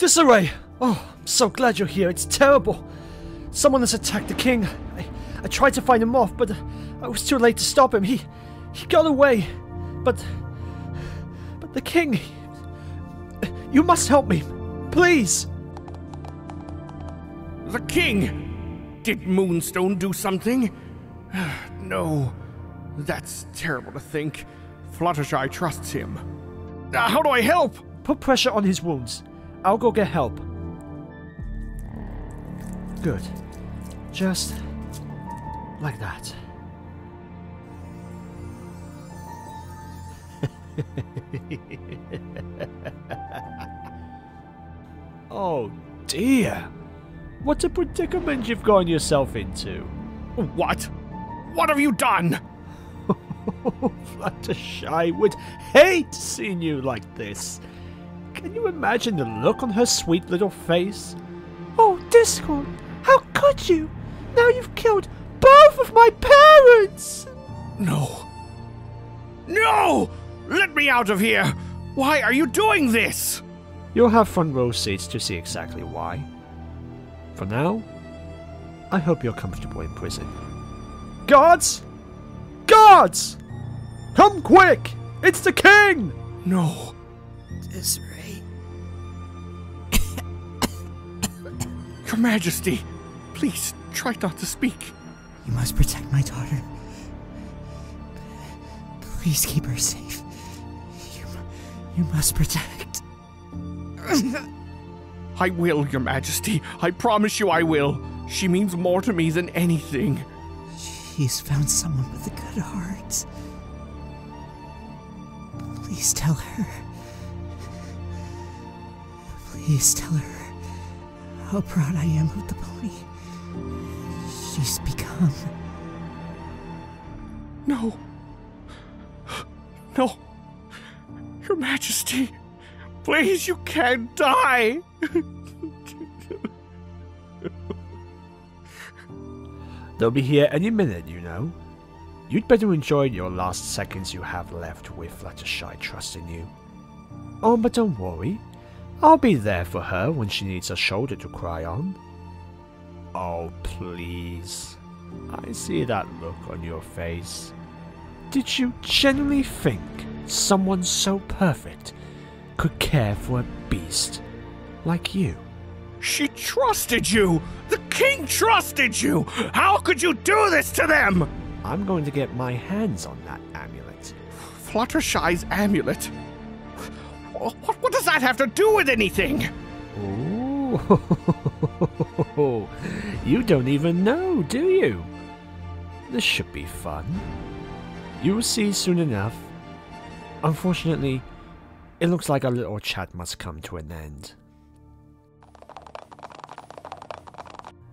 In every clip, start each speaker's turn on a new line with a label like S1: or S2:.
S1: Disarray! Oh, I'm so glad you're here. It's terrible. Someone has attacked the king. I tried to fight him off, but I was too late to stop him. He got away. But the king... You must help me. Please.
S2: The king? Did Moonstone do something? No. That's terrible to think. Fluttershy trusts him. How do I help?
S1: Put pressure on his wounds. I'll go get help. Good. Just like that. Oh dear. What a predicament you've gotten yourself into.
S2: What? What have you done?
S1: Fluttershy would hate seeing you like this. Can you imagine the look on her sweet little face? Oh, Discord, how could you? Now you've killed both of my parents!
S2: No. No! Let me out of here! Why are you doing this?
S1: You'll have front row seats to see exactly why. For now, I hope you're comfortable in prison. Guards! Guards! Come quick! It's the king!
S2: No.
S3: Disarray.
S2: Your Majesty, please try not to speak.
S3: You must protect my daughter. Please keep her safe. You must protect.
S2: I will, Your Majesty. I promise you I will. She means more to me than anything.
S3: She's found someone with a good heart. Please tell her. Please tell her how proud I am of the pony she's become.
S2: No. No. Your Majesty, please, you can't die.
S1: They'll be here any minute, you know. You'd better enjoy your last seconds you have left with Fluttershy trusting you. Oh, but don't worry. I'll be there for her when she needs a shoulder to cry on. Oh, please. I see that look on your face. Did you genuinely think someone so perfect could care for a beast like you?
S2: She trusted you! The king trusted you! How could you do this to them?
S1: I'm going to get my hands on that amulet.
S2: Fluttershy's amulet? What does that have to do with anything?
S1: Ooh, you don't even know, do you? This should be fun. You will see soon enough. Unfortunately, it looks like our little chat must come to an end.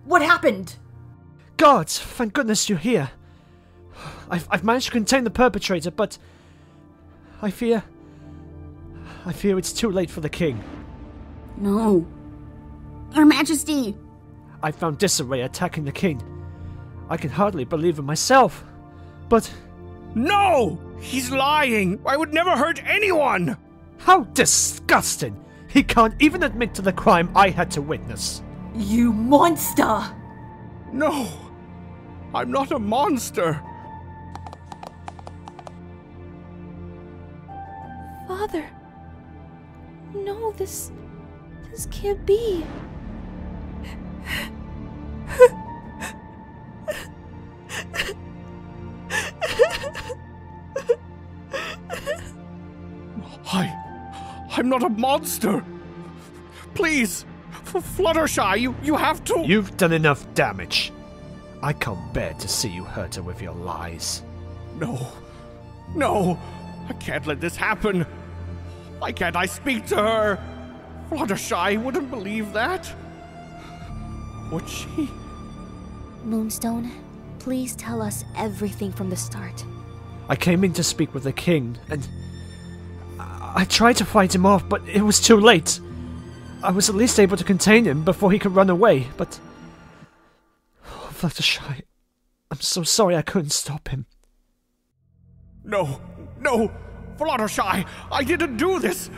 S4: What happened?
S1: Guards, thank goodness you're here. I've managed to contain the perpetrator, but I fear it's too late for the king.
S5: No. Your Majesty!
S1: I found Disarray attacking the king. I can hardly believe it myself, but...
S2: No! He's lying! I would never hurt anyone!
S1: How disgusting! He can't even admit to the crime I had to witness.
S4: You monster!
S2: No! I'm not a monster!
S6: Father... No, this can't be.
S2: I'm not a monster! Please! Fluttershy, you have to...
S1: You've done enough damage. I can't bear to see you hurt her with your lies.
S2: No! I can't let this happen! Why can't I speak to her? Fluttershy wouldn't believe that. Would she?
S6: Moonstone, please tell us everything from the start.
S1: I came in to speak with the king, and I tried to fight him off, but it was too late. I was at least able to contain him before he could run away, but... Oh, Fluttershy, I'm so sorry I couldn't stop him.
S2: No! Fluttershy! I didn't do this!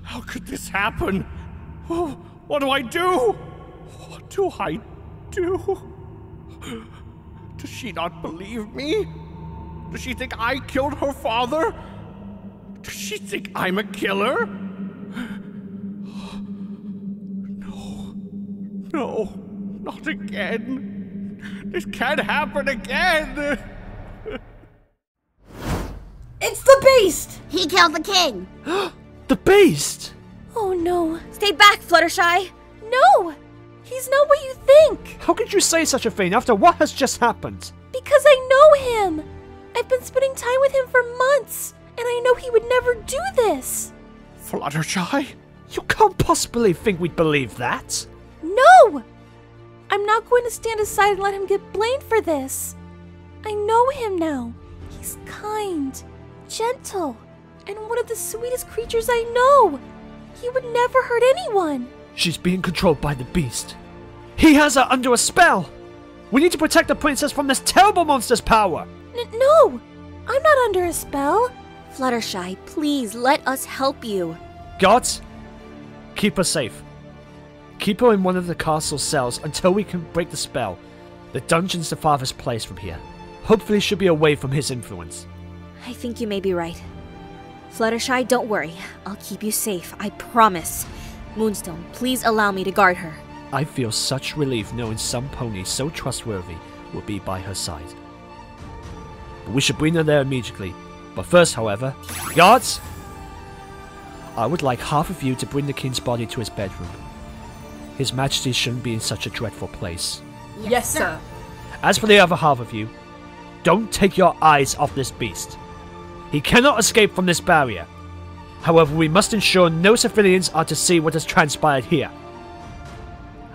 S2: How could this happen? Oh, what do I do? What do I do? Does she not believe me? Does she think I killed her father? Does she think I'm a killer? No, not again. This can't happen again.
S4: It's the beast!
S5: He killed the king!
S1: The beast!
S6: Oh no.
S5: Stay back, Fluttershy!
S6: No! He's not what you think!
S1: How could you say such a thing after what has just happened?
S6: Because I know him! I've been spending time with him for months, and I know he would never do this!
S2: Fluttershy?
S1: You can't possibly think we'd believe that!
S6: No! I'm not going to stand aside and let him get blamed for this. I know him now. He's kind, gentle, and one of the sweetest creatures I know. He would never hurt anyone.
S1: She's being controlled by the beast. He has her under a spell! We need to protect the princess from this terrible monster's power!
S6: No! I'm not under a spell.
S5: Fluttershy, please let us help you.
S1: Guards, keep her safe. Keep her in one of the castle's cells until we can break the spell. The dungeon's the farthest place from here. Hopefully she'll be away from his influence.
S5: I think you may be right. Fluttershy, don't worry. I'll keep you safe, I promise. Moonstone, please allow me to guard her.
S1: I feel such relief knowing some pony so trustworthy will be by her side. But we should bring her there immediately. But first, however, guards! I would like half of you to bring the king's body to his bedroom. His Majesty shouldn't be in such a dreadful place.
S4: Yes, sir.
S1: As for the other half of you, don't take your eyes off this beast. He cannot escape from this barrier. However, we must ensure no civilians are to see what has transpired here.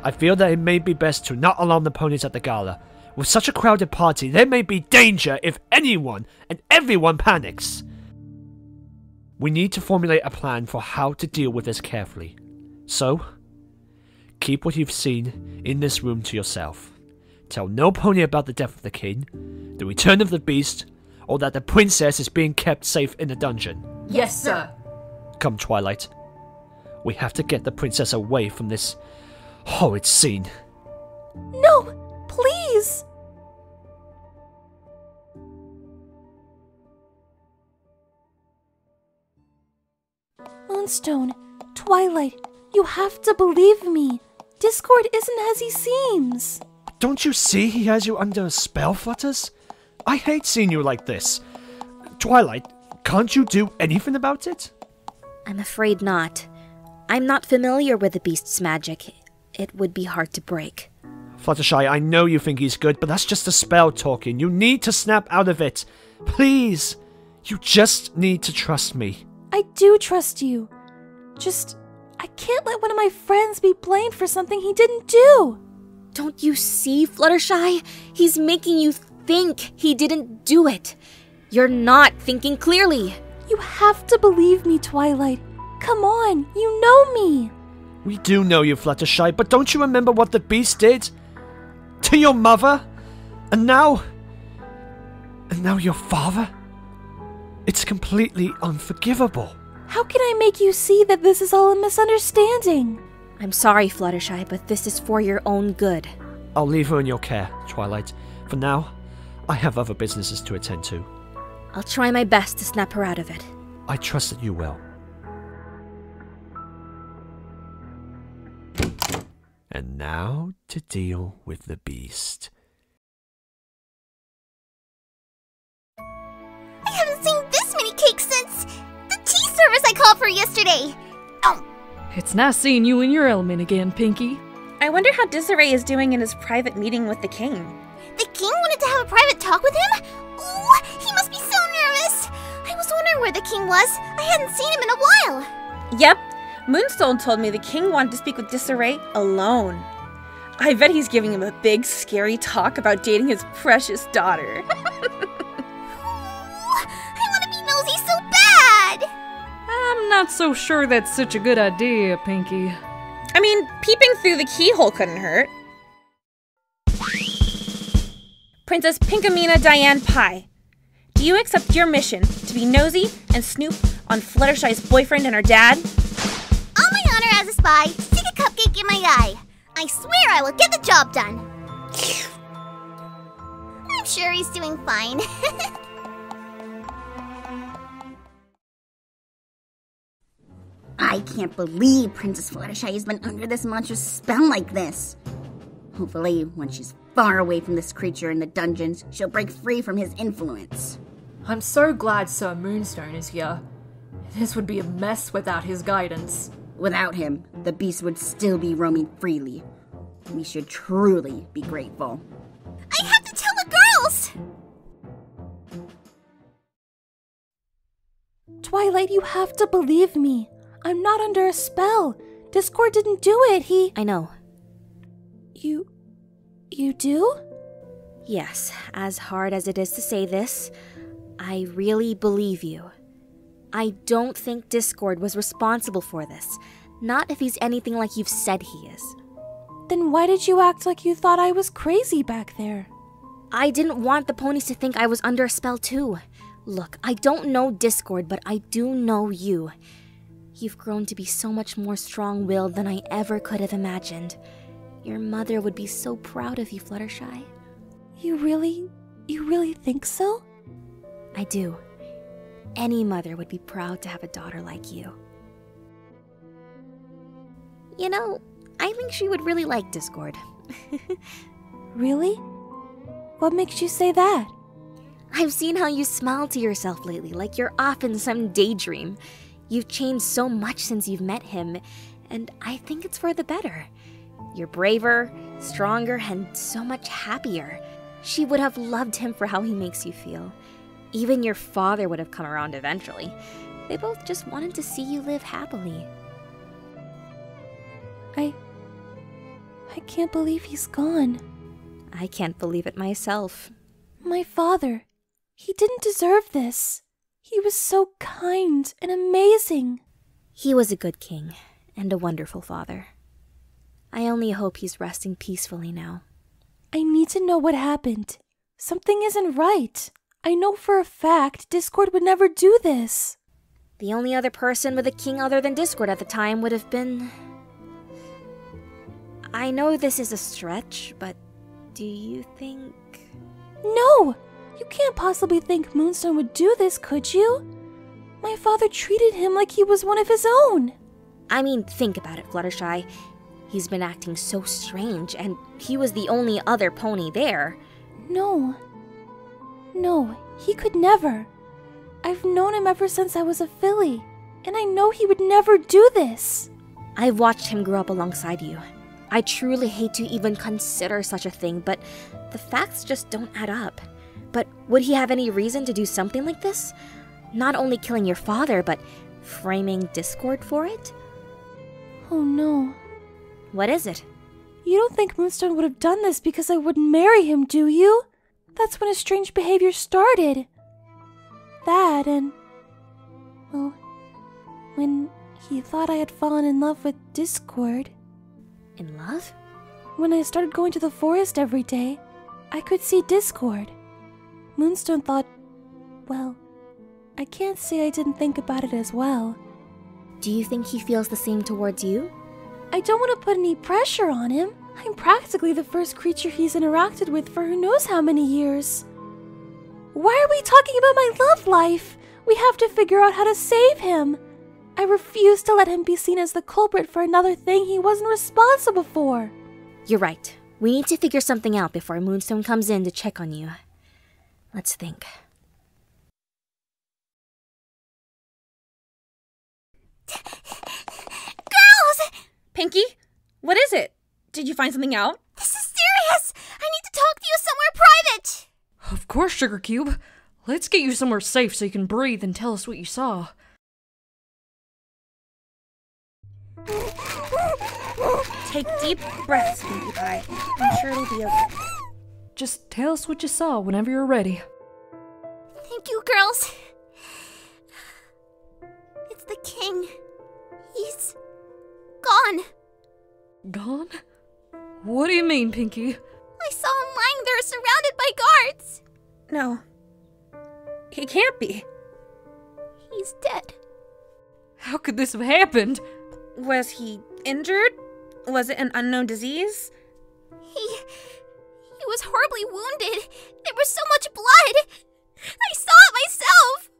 S1: I feel that it may be best to not alarm the ponies at the gala. With such a crowded party, there may be danger if anyone and everyone panics. We need to formulate a plan for how to deal with this carefully. So, keep what you've seen in this room to yourself. Tell no pony about the death of the king, the return of the beast, or that the princess is being kept safe in the dungeon.
S4: Yes, sir.
S1: Come, Twilight. We have to get the princess away from this horrid scene.
S6: No! Please! Moonstone, Twilight, you have to believe me. Discord isn't as he seems.
S1: Don't you see he has you under a spell, Flutters? I hate seeing you like this. Twilight, can't you do anything about it?
S5: I'm afraid not. I'm not familiar with the beast's magic. It would be hard to break.
S1: Fluttershy, I know you think he's good, but that's just a spell talking. You need to snap out of it. Please. You just need to trust me.
S6: I do trust you. I can't let one of my friends be blamed for something he didn't do.
S5: Don't you see, Fluttershy? He's making you think he didn't do it. You're not thinking clearly.
S6: You have to believe me, Twilight. Come on, you know me.
S1: We do know you, Fluttershy, but don't you remember what the beast did? To your mother? And now your father? It's completely unforgivable.
S6: How can I make you see that this is all a misunderstanding?
S5: I'm sorry, Fluttershy, but this is for your own good.
S1: I'll leave her in your care, Twilight. For now, I have other businesses to attend to.
S5: I'll try my best to snap her out of it.
S1: I trust that you will. And now to deal with the beast.
S7: I haven't seen this many cakes since the tea service I called for yesterday. Oh.
S8: It's nice seeing you in your element again, Pinkie.
S9: I wonder how Disarray is doing in his private meeting with the king.
S7: The king wanted to have a private talk with him? Oh, he must be so nervous. I was wondering where the king was. I hadn't seen him in a while.
S9: Yep, Moonstone told me the king wanted to speak with Disarray alone. I bet he's giving him a big, scary talk about dating his precious daughter.
S7: I want to be nosy so bad!
S8: I'm not so sure that's such a good idea, Pinkie.
S9: I mean, peeping through the keyhole couldn't hurt. Princess Pinkamena Diane Pie, do you accept your mission to be nosy and snoop on Fluttershy's boyfriend and her dad?
S7: Spy, stick a cupcake in my eye. I swear I will get the job done. I'm sure he's doing fine.
S10: I can't believe Princess Fluttershy has been under this monstrous spell like this. Hopefully, when she's far away from this creature in the dungeons, she'll break free from his influence.
S11: I'm so glad Sir Moonstone is here. This would be a mess without his guidance.
S10: Without him, the beast would still be roaming freely. We should truly be grateful.
S7: I have to tell the girls!
S6: Twilight, you have to believe me. I'm not under a spell. Discord didn't do it,
S5: I know.
S6: You do?
S5: Yes, as hard as it is to say this, I really believe you. I don't think Discord was responsible for this. Not if he's anything like you've said he is.
S6: Then why did you act like you thought I was crazy back there?
S5: I didn't want the ponies to think I was under a spell too. Look, I don't know Discord, but I do know you. You've grown to be so much more strong-willed than I ever could have imagined. Your mother would be so proud of you, Fluttershy.
S6: You really think so?
S5: I do. Any mother would be proud to have a daughter like you. You know, I think she would really like Discord.
S6: Really? What makes you say that?
S5: I've seen how you smile to yourself lately, like you're off in some daydream. You've changed so much since you've met him, and I think it's for the better. You're braver, stronger, and so much happier. She would have loved him for how he makes you feel. Even your father would have come around eventually. They both just wanted to see you live happily.
S6: I can't believe he's gone.
S5: I can't believe it myself.
S6: My father. He didn't deserve this. He was so kind and amazing.
S5: He was a good king and a wonderful father. I only hope he's resting peacefully now.
S6: I need to know what happened. Something isn't right. I know for a fact Discord would never do this.
S5: The only other person with a king other than Discord at the time would have been... I know this is a stretch, but do you think...
S6: No! You can't possibly think Moonstone would do this, could you? My father treated him like he was one of his own.
S5: I mean, think about it, Fluttershy. He's been acting so strange, and he was the only other pony there.
S6: No, he could never. I've known him ever since I was a filly, and I know he would never do this.
S5: I've watched him grow up alongside you. I truly hate to even consider such a thing, but the facts just don't add up. But would he have any reason to do something like this? Not only killing your father, but framing Discord for it?
S6: Oh no.
S5: What is it?
S6: You don't think Moonstone would have done this because I wouldn't marry him, do you? That's when his strange behavior started. That and... well, when he thought I had fallen in love with Discord.
S5: In love?
S6: When I started going to the forest every day, I could see Discord. Moonstone thought, well, I can't say I didn't think about it as well.
S5: Do you think he feels the same towards you?
S6: I don't want to put any pressure on him. I'm practically the first creature he's interacted with for who knows how many years. Why are we talking about my love life? We have to figure out how to save him. I refuse to let him be seen as the culprit for another thing he wasn't responsible for.
S5: You're right. We need to figure something out before Moonstone comes in to check on you. Let's think.
S7: Girls!
S9: Pinkie? What is it? Did you find something out?
S7: This is serious! I need to talk to you somewhere private!
S8: Of course, Sugar Cube. Let's get you somewhere safe so you can breathe and tell us what you saw.
S9: Take deep breaths, Pinkie Pie. I'm sure it'll be okay.
S8: Just tell us what you saw whenever you're ready.
S7: Thank you, girls. It's the king. He's gone.
S8: Gone? What do you mean, Pinkie?
S7: I saw him lying there surrounded by guards.
S9: No. He can't be.
S7: He's dead.
S8: How could this have happened?
S9: Was he injured? Was it an unknown disease?
S7: He was horribly wounded. There was so much blood. I saw it myself.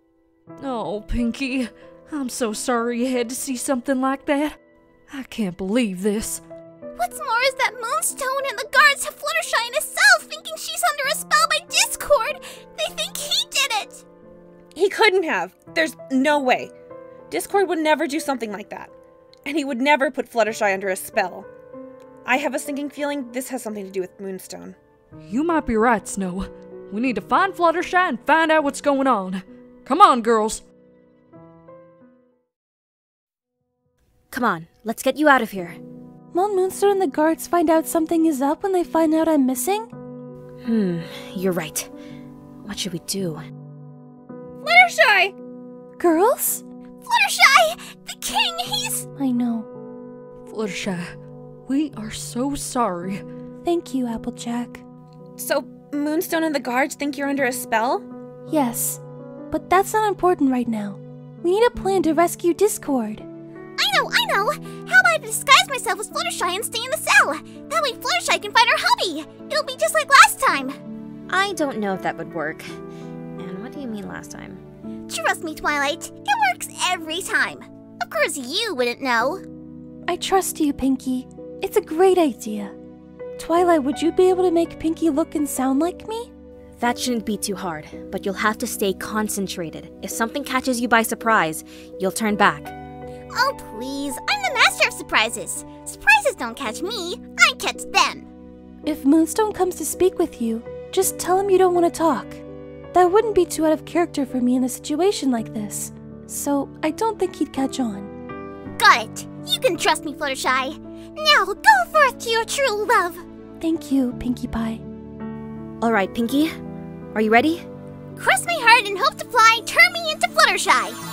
S8: Oh, Pinkie, I'm so sorry you had to see something like that. I can't believe this.
S7: What's more is that Moonstone and the guards have Fluttershy in a cell thinking she's under a spell by Discord. They think he did it.
S9: He couldn't have. There's no way. Discord would never do something like that. And he would never put Fluttershy under a spell. I have a sinking feeling this has something to do with Moonstone.
S8: You might be right, Snow. We need to find Fluttershy and find out what's going on. Come on, girls.
S5: Come on, let's get you out of here.
S6: Won't Moonstone and the guards find out something is up when they find out I'm missing?
S5: You're right. What should we do?
S9: Fluttershy!
S6: Girls?
S7: Fluttershy! The king, he's...
S6: I know.
S8: Fluttershy, we are so sorry.
S6: Thank you, Applejack.
S9: So, Moonstone and the guards think you're under a spell?
S6: Yes, but that's not important right now. We need a plan to rescue Discord.
S7: I know! How about I disguise myself as Fluttershy and stay in the cell? That way Fluttershy can find her hubby! It'll be just like last time!
S5: I don't know if that would work. And what do you mean last time?
S7: Trust me, Twilight. It works every time. Of course you wouldn't know.
S6: I trust you, Pinkie. It's a great idea. Twilight, would you be able to make Pinkie look and sound like me?
S5: That shouldn't be too hard, but you'll have to stay concentrated. If something catches you by surprise, you'll turn back.
S7: Oh, please. I'm the master of surprises. Surprises don't catch me. I catch them.
S6: If Moonstone comes to speak with you, just tell him you don't want to talk. That wouldn't be too out of character for me in a situation like this. So, I don't think he'd catch on.
S7: Got it. You can trust me, Fluttershy. Now, go forth to your true love.
S6: Thank you, Pinkie Pie.
S5: Alright, Pinkie. Are you ready?
S7: Cross my heart and hope to fly. Turn me into Fluttershy.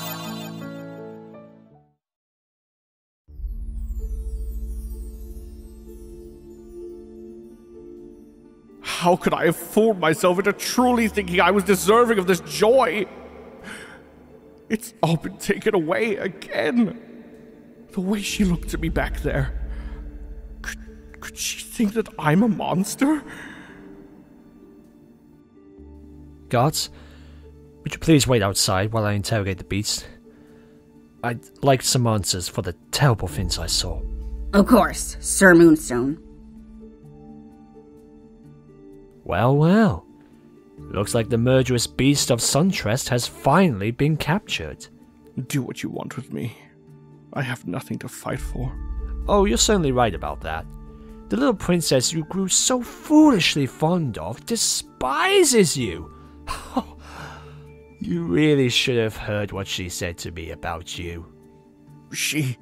S2: How could I have fooled myself into truly thinking I was deserving of this joy? It's all been taken away again. The way she looked at me back there. Could she think that I'm a monster?
S1: Guards, would you please wait outside while I interrogate the beast? I'd like some answers for the terrible things I saw.
S10: Of course, Sir Moonstone.
S1: Well, well. Looks like the murderous beast of Suntrest has finally been captured.
S2: Do what you want with me. I have nothing to fight for.
S1: Oh, you're certainly right about that. The little princess you grew so foolishly fond of despises you. You really should have heard what she said to me about you.
S2: She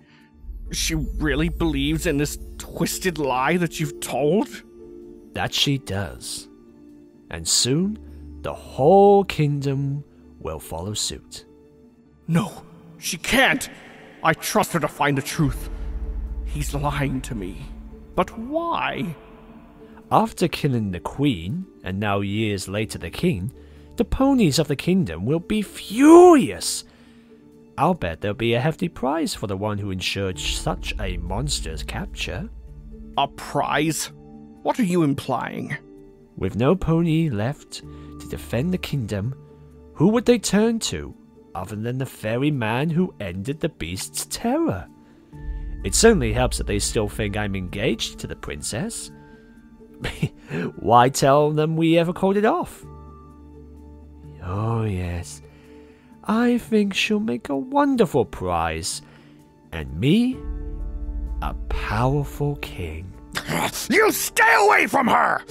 S2: really believes in this twisted lie that you've told?
S1: That she does. And soon, the whole kingdom will follow suit.
S2: No, she can't! I trust her to find the truth. He's lying to me. But why?
S1: After killing the queen, and now years later the king, the ponies of the kingdom will be furious. I'll bet there'll be a hefty prize for the one who ensured such a monster's capture.
S2: A prize? What are you implying?
S1: With no pony left to defend the kingdom, who would they turn to, other than the fairy man who ended the beast's terror? It certainly helps that they still think I'm engaged to the princess. Why tell them we ever called it off? Oh yes, I think she'll make a wonderful prize, and me, a powerful king.
S2: You stay away from her!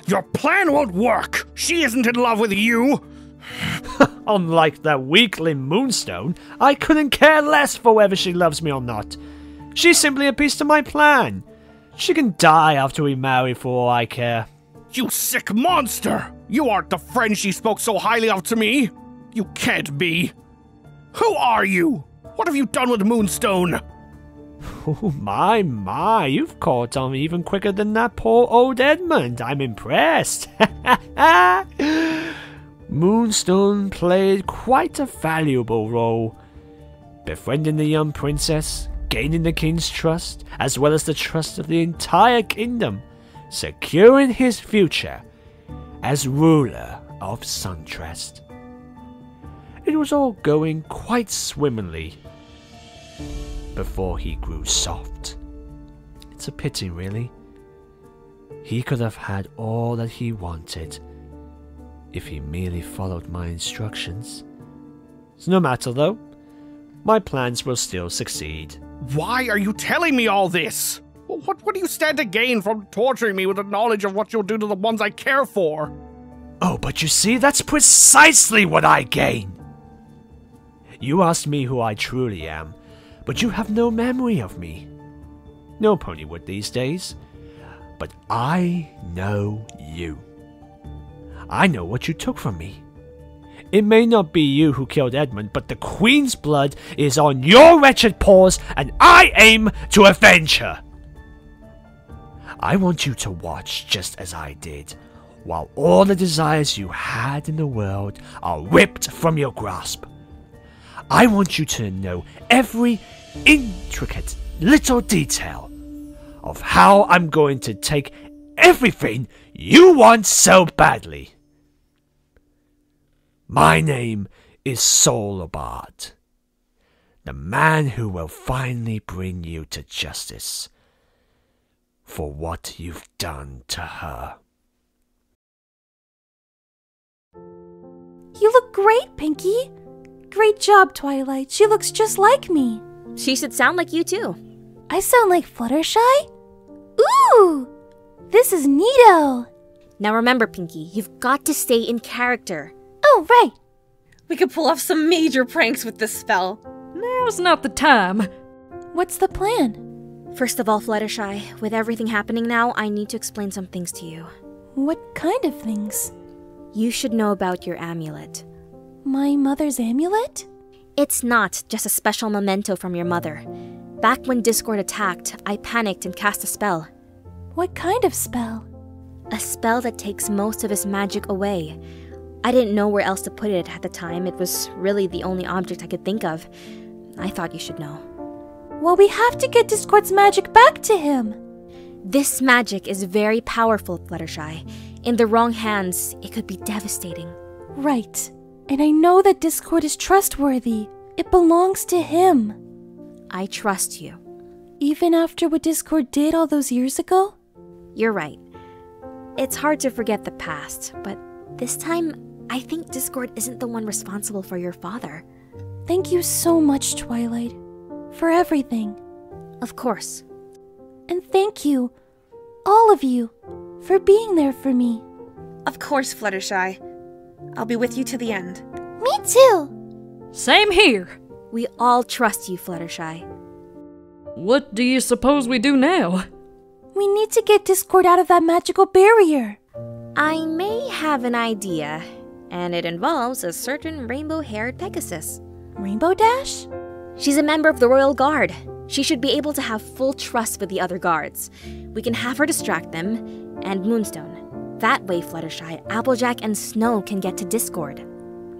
S2: Your plan won't work! She isn't in love with you!
S1: Unlike that weakling Moonstone, I couldn't care less for whether she loves me or not. She's simply a piece to my plan. She can die after we marry for all I care.
S2: You sick monster! You aren't the friend she spoke so highly of to me! You can't be! Who are you? What have you done with Moonstone?
S1: Oh my, you've caught on even quicker than that poor old Edmund. I'm impressed. Moonstone played quite a valuable role, befriending the young princess, gaining the king's trust, as well as the trust of the entire kingdom, securing his future as ruler of Suntrest. It was all going quite swimmingly before he grew soft. It's a pity, really. He could have had all that he wanted if he merely followed my instructions. It's no matter, though. My plans will still succeed.
S2: Why are you telling me all this? What do you stand to gain from torturing me with the knowledge of what you'll do to the ones I care for?
S1: Oh, but you see, that's precisely what I gain. You asked me who I truly am, but you have no memory of me. No Ponywood these days. But I know you. I know what you took from me. It may not be you who killed Edmund, but the Queen's blood is on your wretched paws, and I aim to avenge her. I want you to watch just as I did, while all the desires you had in the world are ripped from your grasp. I want you to know every intricate little detail of how I'm going to take everything you want so badly. My name is Sorbet, the man who will finally bring you to justice for what you've done to her.
S6: You look great, Pinkie. Great job, Twilight. She looks just like me.
S5: She should sound like you too.
S6: I sound like Fluttershy? Ooh! This is neato!
S5: Now remember, Pinkie, you've got to stay in character.
S6: Oh, right!
S9: We could pull off some major pranks with this spell.
S8: Now's not the time.
S6: What's the plan?
S5: First of all, Fluttershy, with everything happening now, I need to explain some things to you.
S6: What kind of things?
S5: You should know about your amulet.
S6: My mother's amulet?
S5: It's not just a special memento from your mother. Back when Discord attacked, I panicked and cast a spell.
S6: What kind of spell?
S5: A spell that takes most of his magic away. I didn't know where else to put it at the time. It was really the only object I could think of. I thought you should know.
S6: Well, we have to get Discord's magic back to him.
S5: This magic is very powerful, Fluttershy. In the wrong hands, it could be devastating.
S6: Right. And I know that Discord is trustworthy. It belongs to him.
S5: I trust you.
S6: Even after what Discord did all those years ago?
S5: You're right. It's hard to forget the past, but this time, I think Discord isn't the one responsible for your father.
S6: Thank you so much, Twilight. For everything.
S5: Of course.
S6: And thank you, all of you, for being there for me.
S9: Of course, Fluttershy. I'll be with you to the end.
S6: Me too!
S8: Same here.
S5: We all trust you, Fluttershy.
S8: What do you suppose we do now?
S6: We need to get Discord out of that magical barrier.
S5: I may have an idea, and it involves a certain rainbow-haired Pegasus.
S6: Rainbow Dash?
S5: She's a member of the Royal Guard. She should be able to have full trust with the other guards. We can have her distract them, and Moonstone. That way, Fluttershy, Applejack, and Snow can get to Discord.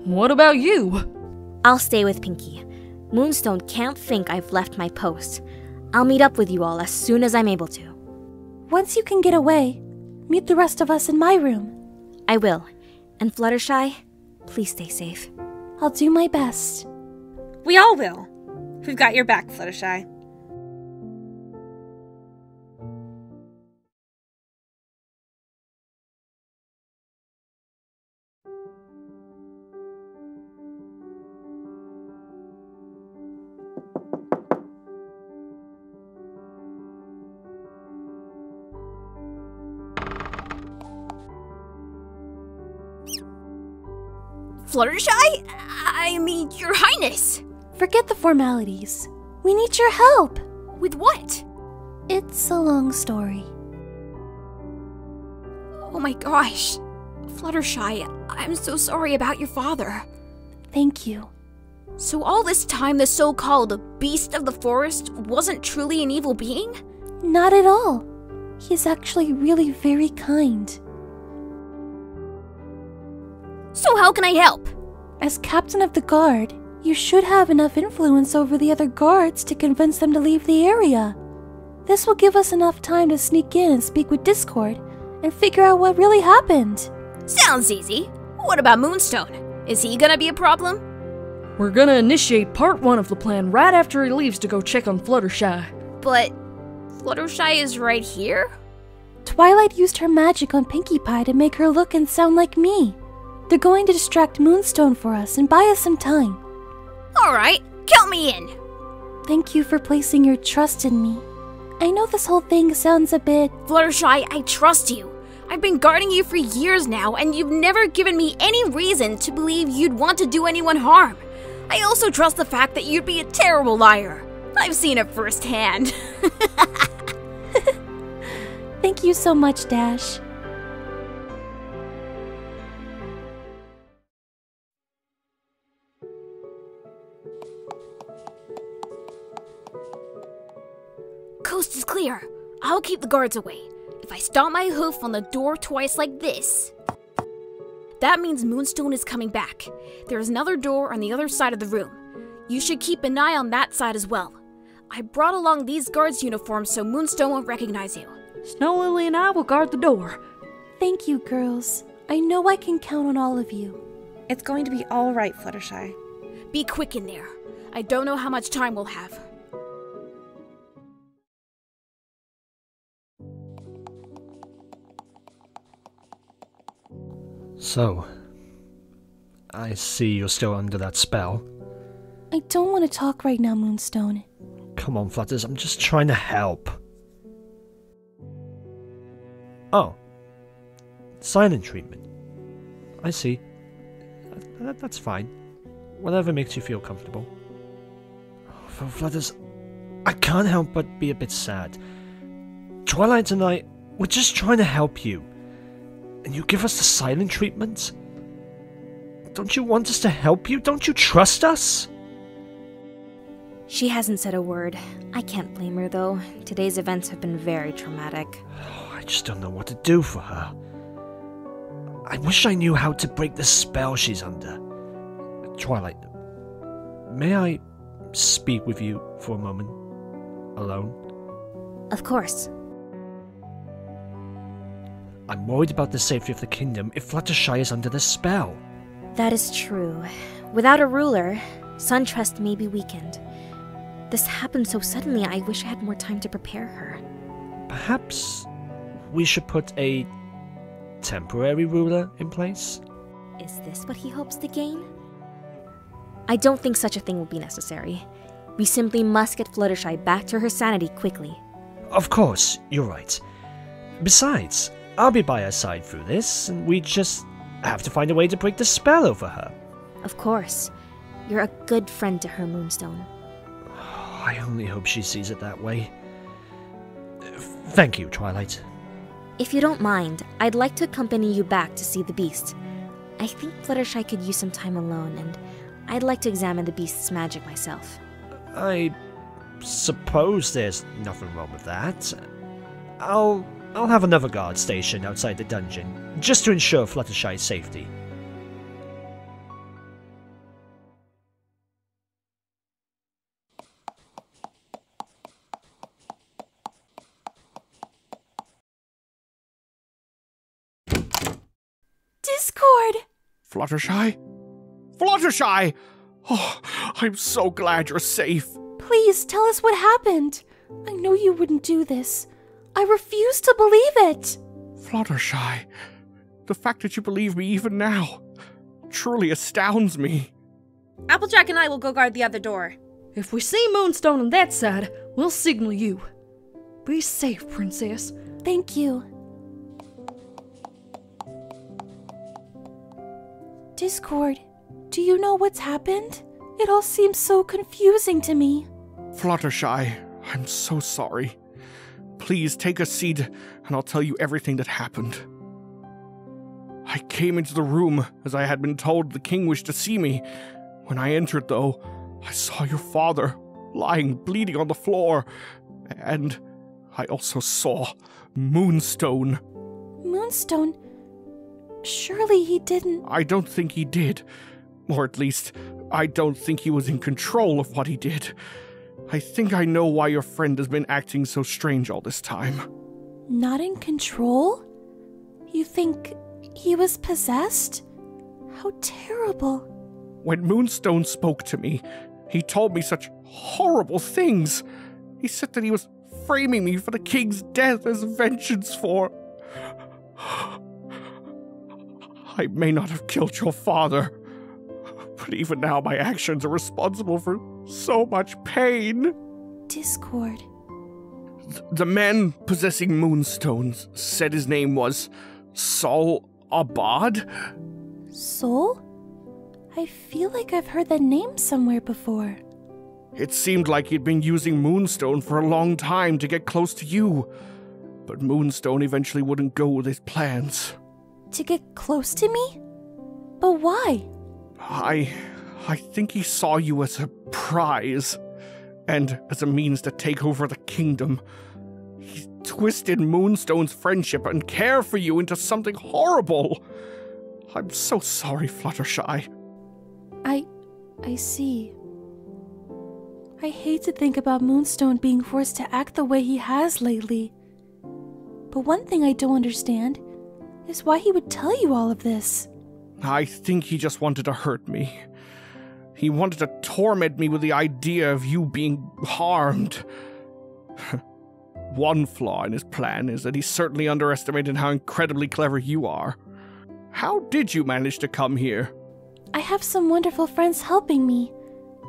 S8: What about you?
S5: I'll stay with Pinkie. Moonstone can't think I've left my post. I'll meet up with you all as soon as I'm able to.
S6: Once you can get away, meet the rest of us in my room.
S5: I will. And Fluttershy, please stay safe.
S6: I'll do my best.
S9: We all will. We've got your back, Fluttershy.
S7: Fluttershy? I mean, Your Highness!
S6: Forget the formalities. We need your help.
S7: With what?
S6: It's a long story.
S7: Oh my gosh. Fluttershy, I'm so sorry about your father.
S6: Thank you.
S7: So all this time the so-called beast of the forest wasn't truly an evil being?
S6: Not at all. He's actually really very kind.
S7: So how can I help?
S6: As captain of the guard, You should have enough influence over the other guards to convince them to leave the area. This will give us enough time to sneak in and speak with Discord and figure out what really happened.
S12: Sounds easy. What about Moonstone? Is he gonna be a problem?
S8: We're gonna initiate part 1 of the plan right after he leaves to go check on Fluttershy.
S12: But Fluttershy is right here?
S6: Twilight used her magic on Pinkie Pie to make her look and sound like me. They're going to distract Moonstone for us and buy us some time.
S12: Alright, count me in.
S6: Thank you for placing your trust in me. I know this whole thing sounds a bit...
S12: Fluttershy, I trust you. I've been guarding you for years now, and you've never given me any reason to believe you'd want to do anyone harm. I also trust the fact that you'd be a terrible liar. I've seen it firsthand.
S6: Thank you so much, Dash.
S12: Coast is clear. I'll keep the guards away. If I stomp my hoof on the door twice like this, that means Moonstone is coming back. There's another door on the other side of the room. You should keep an eye on that side as well. I brought along these guards' uniforms so Moonstone won't recognize you.
S8: Snow Lily and I will guard the door.
S6: Thank you, girls. I know I can count on all of you.
S9: It's going to be all right, Fluttershy.
S12: Be quick in there. I don't know how much time we'll have.
S1: So, I see you're still under that spell.
S6: I don't want to talk right now, Moonstone.
S1: Come on, Flutters, I'm just trying to help. Oh. Silent treatment. I see. That's fine. Whatever makes you feel comfortable. Oh, Flutters, I can't help but be a bit sad. Twilight and I, we're just trying to help you. And you give us the silent treatment? Don't you want us to help you? Don't you trust us?
S5: She hasn't said a word. I can't blame her, though. Today's events have been very traumatic.
S1: Oh, I just don't know what to do for her. I wish I knew how to break the spell she's under. Twilight, may I speak with you for a moment? Alone?
S5: Of course.
S1: I'm worried about the safety of the kingdom if Fluttershy is under the spell.
S5: That is true. Without a ruler, Sun Trust may be weakened. This happened so suddenly, I wish I had more time to prepare her.
S1: Perhaps we should put a temporary ruler in place?
S5: Is this what he hopes to gain? I don't think such a thing will be necessary. We simply must get Fluttershy back to her sanity quickly.
S1: Of course, you're right. Besides, I'll be by her side through this, and we just have to find a way to break the spell over her.
S5: Of course. You're a good friend to her, Moonstone.
S1: I only hope she sees it that way. Thank you, Twilight.
S5: If you don't mind, I'd like to accompany you back to see the beast. I think Fluttershy could use some time alone, and I'd like to examine the beast's magic myself.
S1: I suppose there's nothing wrong with that. I'll have another guard stationed outside the dungeon, just to ensure Fluttershy's safety.
S6: Discord!
S2: Fluttershy? Fluttershy! Oh, I'm so glad you're safe.
S6: Please tell us what happened. I know you wouldn't do this. I refuse to believe it.
S2: Fluttershy, the fact that you believe me even now truly astounds me.
S9: Applejack and I will go guard the other door.
S8: If we see Moonstone on that side, we'll signal you. Be safe, Princess.
S6: Thank you. Discord, do you know what's happened? It all seems so confusing to me.
S2: Fluttershy, I'm so sorry. Please take a seat and I'll tell you everything that happened. I came into the room as I had been told the king wished to see me. When I entered, though, I saw your father lying bleeding on the floor. And I also saw Moonstone.
S6: Moonstone? Surely he didn't...
S2: I don't think he did. Or at least, I don't think he was in control of what he did. I think I know why your friend has been acting so strange all this time.
S6: Not in control? You think he was possessed? How terrible.
S2: When Moonstone spoke to me, he told me such horrible things. He said that he was framing me for the king's death as vengeance for... I may not have killed your father, but even now my actions are responsible for so much pain.
S6: Discord.
S2: The man possessing Moonstones said his name was Soul-Abad?
S6: Soul? I feel like I've heard that name somewhere before.
S2: It seemed like he'd been using Moonstone for a long time to get close to you, but Moonstone eventually wouldn't go with his plans.
S6: To get close to me? But why?
S2: I think he saw you as a prize, and as a means to take over the kingdom. He twisted Moonstone's friendship and care for you into something horrible. I'm so sorry, Fluttershy.
S6: I see. I hate to think about Moonstone being forced to act the way he has lately. But one thing I don't understand is why he would tell you all of this.
S2: I think he just wanted to hurt me. He wanted to torment me with the idea of you being harmed. One flaw in his plan is that he certainly underestimated how incredibly clever you are. How did you manage to come here?
S6: I have some wonderful friends helping me.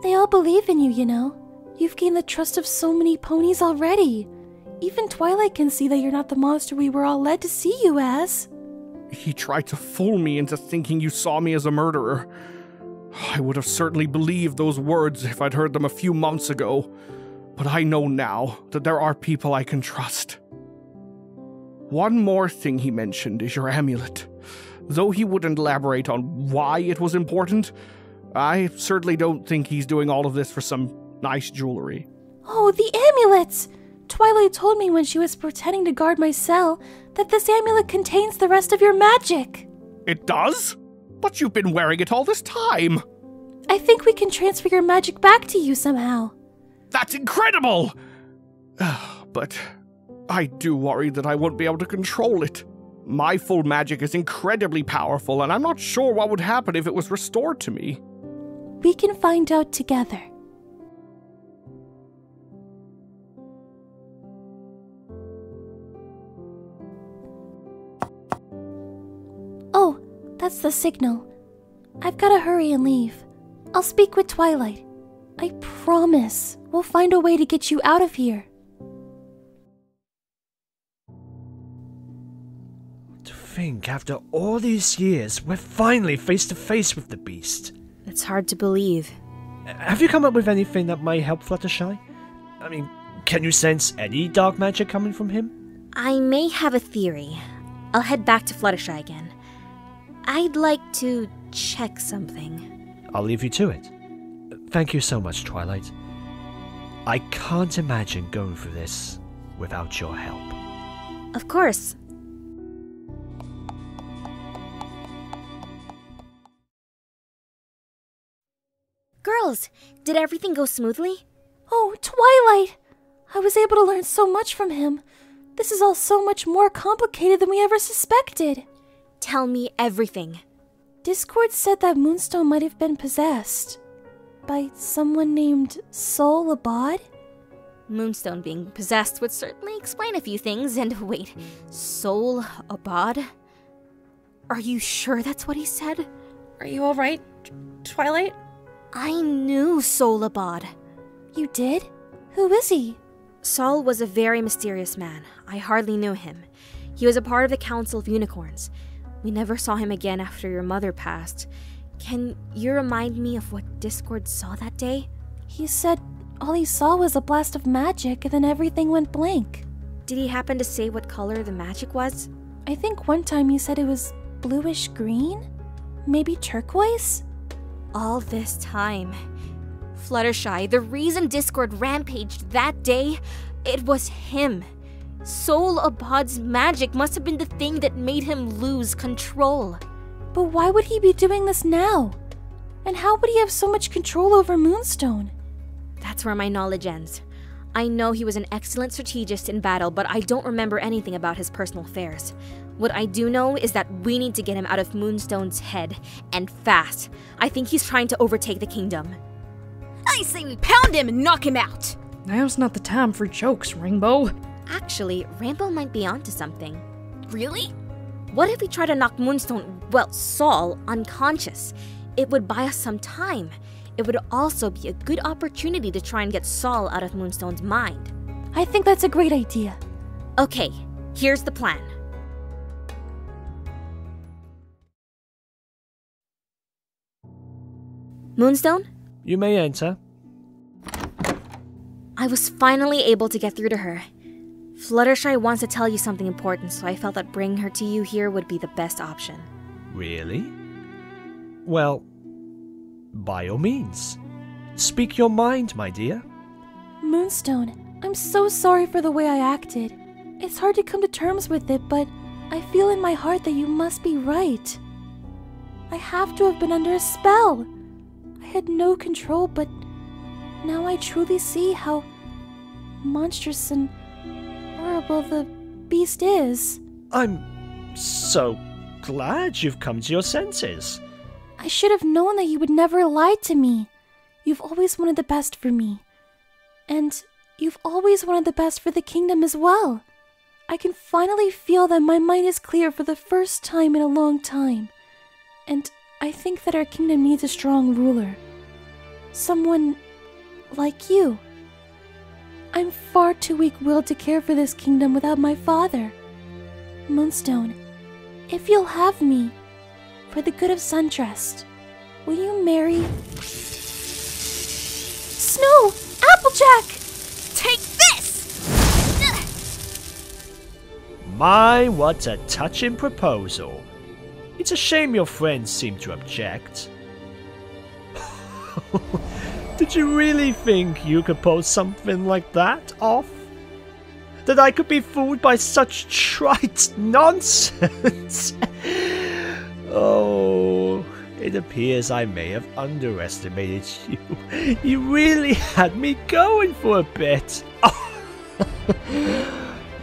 S6: They all believe in you, you know. You've gained the trust of so many ponies already. Even Twilight can see that you're not the monster we were all led to see you as.
S2: He tried to fool me into thinking you saw me as a murderer. I would have certainly believed those words if I'd heard them a few months ago. But I know now that there are people I can trust. One more thing he mentioned is your amulet. Though he wouldn't elaborate on why it was important, I certainly don't think he's doing all of this for some nice jewelry.
S6: Oh, the amulets! Twilight told me when she was pretending to guard my cell that this amulet contains the rest of your magic.
S2: It does? But you've been wearing it all this time!
S6: I think we can transfer your magic back to you somehow.
S2: That's incredible! But I do worry that I won't be able to control it. My full magic is incredibly powerful, and I'm not sure what would happen if it was restored to me.
S6: We can find out together. Oh, that's the signal. I've gotta hurry and leave. I'll speak with Twilight. I promise we'll find a way to get you out of here.
S1: To think, after all these years, we're finally face to face with the beast.
S5: It's hard to believe.
S1: Have you come up with anything that might help Fluttershy? I mean, can you sense any dark magic coming from him?
S5: I may have a theory. I'll head back to Fluttershy again. I'd like to check something.
S1: I'll leave you to it. Thank you so much, Twilight. I can't imagine going through this without your help.
S5: Of course. Girls, did everything go smoothly?
S6: Oh, Twilight! I was able to learn so much from him. This is all so much more complicated than we ever suspected.
S5: Tell me everything.
S6: Discord said that Moonstone might have been possessed. By someone named Soul-Abad?
S5: Moonstone being possessed would certainly explain a few things, and wait, Soul-Abad? Are you sure that's what he said?
S9: Are you alright, Twilight?
S5: I knew Soul-Abad.
S6: You did? Who is he?
S5: Sol was a very mysterious man. I hardly knew him. He was a part of the Council of Unicorns. We never saw him again after your mother passed. Can you remind me of what Discord saw that day?
S6: He said all he saw was a blast of magic and then everything went blank.
S5: Did he happen to say what color the magic was?
S6: I think one time he said it was bluish green? Maybe turquoise?
S5: All this time. Fluttershy, the reason Discord rampaged that day, it was him. Soul-Abad's magic must have been the thing that made him lose control.
S6: But why would he be doing this now? And how would he have so much control over Moonstone?
S5: That's where my knowledge ends. I know he was an excellent strategist in battle, but I don't remember anything about his personal affairs. What I do know is that we need to get him out of Moonstone's head, and fast. I think he's trying to overtake the kingdom.
S12: I say we pound him and knock him out!
S8: Now's not the time for jokes, Rainbow.
S5: Actually, Rainbow might be onto something.
S12: Really?
S5: What if we try to knock Moonstone, well, Saul, unconscious? It would buy us some time. It would also be a good opportunity to try and get Saul out of Moonstone's mind.
S6: I think that's a great idea.
S5: Okay, here's the plan. Moonstone?
S1: You may enter.
S5: I was finally able to get through to her. Fluttershy wants to tell you something important, so I felt that bringing her to you here would be the best option.
S1: Really? Well, by all means. Speak your mind, my dear.
S6: Moonstone, I'm so sorry for the way I acted. It's hard to come to terms with it, but I feel in my heart that you must be right. I have to have been under a spell. I had no control, but now I truly see how monstrous and horrible the beast is.
S1: I'm so glad you've come to your senses.
S6: I should have known that you would never lie to me. You've always wanted the best for me. And you've always wanted the best for the kingdom as well. I can finally feel that my mind is clear for the first time in a long time. And I think that our kingdom needs a strong ruler. Someone like you. I'm far too weak-willed to care for this kingdom without my father. Moonstone, if you'll have me, for the good of Suntrust, will you marry... Snow! Applejack!
S12: Take this!
S1: My, what a touching proposal. It's a shame your friends seem to object. Did you really think you could pull something like that off? That I could be fooled by such trite nonsense? Oh, it appears I may have underestimated you. You really had me going for a bit.